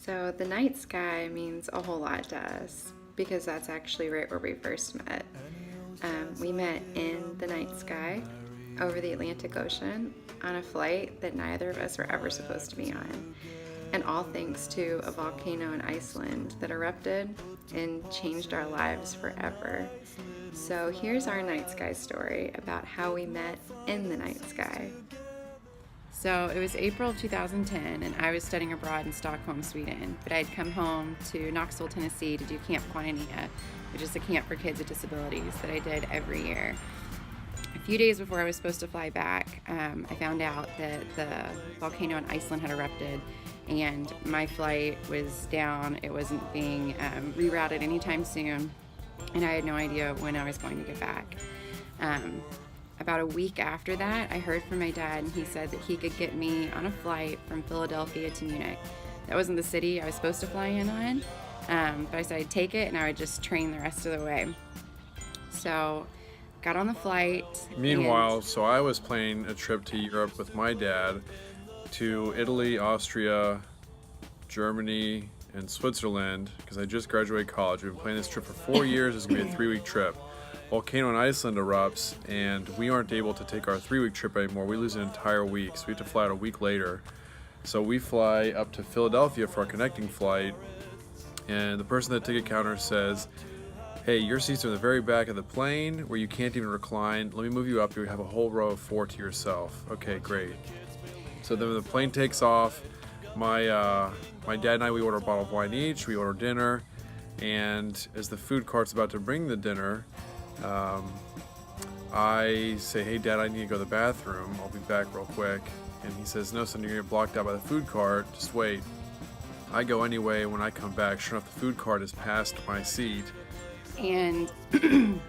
So the night sky means a whole lot to us because that's actually right where we first met. We met in the night sky over the Atlantic Ocean on a flight that neither of us were ever supposed to be on. And all thanks to a volcano in Iceland that erupted and changed our lives forever. So here's our night sky story about how we met in the night sky. So it was April of 2010, and I was studying abroad in Stockholm, Sweden. But I'd come home to Knoxville, Tennessee to do Camp Quinania, which is a camp for kids with disabilities that I did every year. A few days before I was supposed to fly back, I found out that the volcano in Iceland had erupted, and my flight was down. It wasn't being rerouted anytime soon, and I had no idea when I was going to get back. About a week after that, I heard from my dad, and he said that he could get me on a flight from Philadelphia to Munich. That wasn't the city I was supposed to fly in on, but I said I'd take it and I would just train the rest of the way. So, got on the flight. Meanwhile, so I was planning a trip to Europe with my dad to Italy, Austria, Germany, and Switzerland because I just graduated college. We've been planning this trip for 4 years. It's going to be a 3-week trip. Volcano in Iceland erupts, and we aren't able to take our 3-week trip anymore. We lose an entire week, so we have to fly out a week later. So we fly up to Philadelphia for our connecting flight, and the person at the ticket counter says, "Hey, your seats are in the very back of the plane where you can't even recline. Let me move you up. You have a whole row of 4 to yourself." Okay, great. So then the plane takes off. My dad and I, we order a bottle of wine each. We order dinner, and as the food cart's about to bring the dinner, I say, "Hey Dad, I need to go to the bathroom. I'll be back real quick." And he says, "No son, you're gonna get blocked out by the food cart. Just wait." I go anyway. When I come back, sure enough, the food cart is past my seat. And the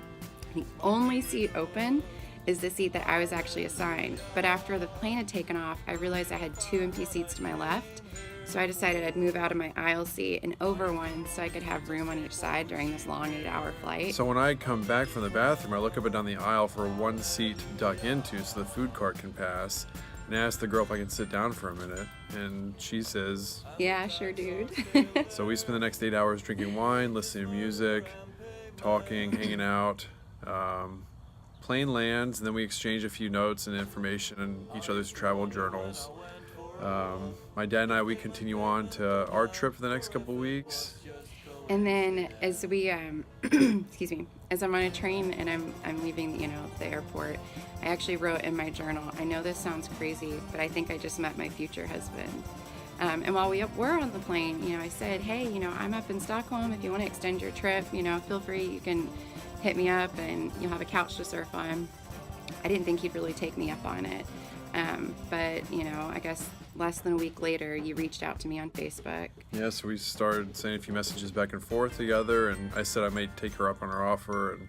only seat open is the seat that I was actually assigned. But after the plane had taken off, I realized I had 2 empty seats to my left. So I decided I'd move out of my aisle seat and over one so I could have room on each side during this long 8-hour flight. So when I come back from the bathroom, I look up and down the aisle for one seat to duck into so the food cart can pass, and I ask the girl if I can sit down for a minute, and she says, "Yeah, sure, dude." So we spend the next 8 hours drinking wine, listening to music, talking, hanging out. Plane lands, and then we exchange a few notes and information in each other's travel journals. My dad and I, we continue on to our trip for the next couple of weeks. And then as we, excuse me, as I'm on a train and I'm leaving, the airport, I actually wrote in my journal, "I know this sounds crazy, but I think I just met my future husband." And while we were on the plane, I said, "Hey, I'm up in Stockholm. If you want to extend your trip, feel free. You can hit me up and you'll have a couch to surf on." I didn't think he'd really take me up on it. But, I guess less than a week later, you reached out to me on Facebook. Yeah, so we started sending a few messages back and forth together, and I said I might take her up on her offer, and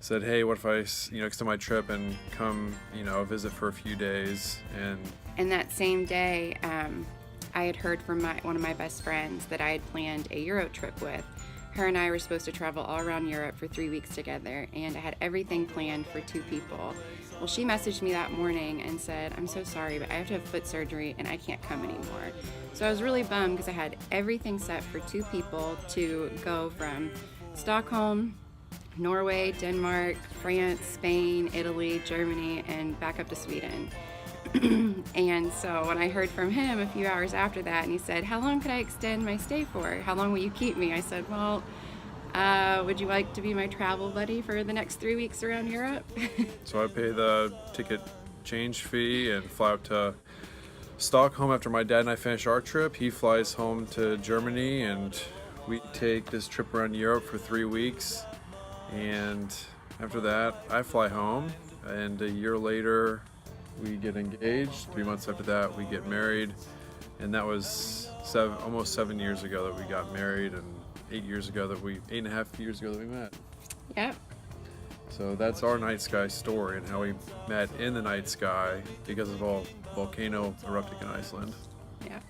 said, "Hey, what if I, extend my trip and come, visit for a few days?" And that same day, I had heard from one of my best friends that I had planned a Euro trip with. Her and I were supposed to travel all around Europe for 3 weeks together, and I had everything planned for 2 people. Well, she messaged me that morning and said, "I'm so sorry, but I have to have foot surgery and I can't come anymore." So I was really bummed because I had everything set for 2 people to go from Stockholm, Norway, Denmark, France, Spain, Italy, Germany, and back up to Sweden. And so when I heard from him a few hours after that, and he said, "How long could I extend my stay for? How long will you keep me?" I said, "Well, would you like to be my travel buddy for the next 3 weeks around Europe?" So I pay the ticket change fee and fly out to Stockholm after my dad and I finish our trip. He flies home to Germany, and we take this trip around Europe for 3 weeks. And after that, I fly home, and a year later, we get engaged. 3 months after that, we get married, and that was almost 7 years ago that we got married, and 8.5 years ago that we met. Yep. So that's our night sky story and how we met in the night sky because of a volcano erupting in Iceland. Yep.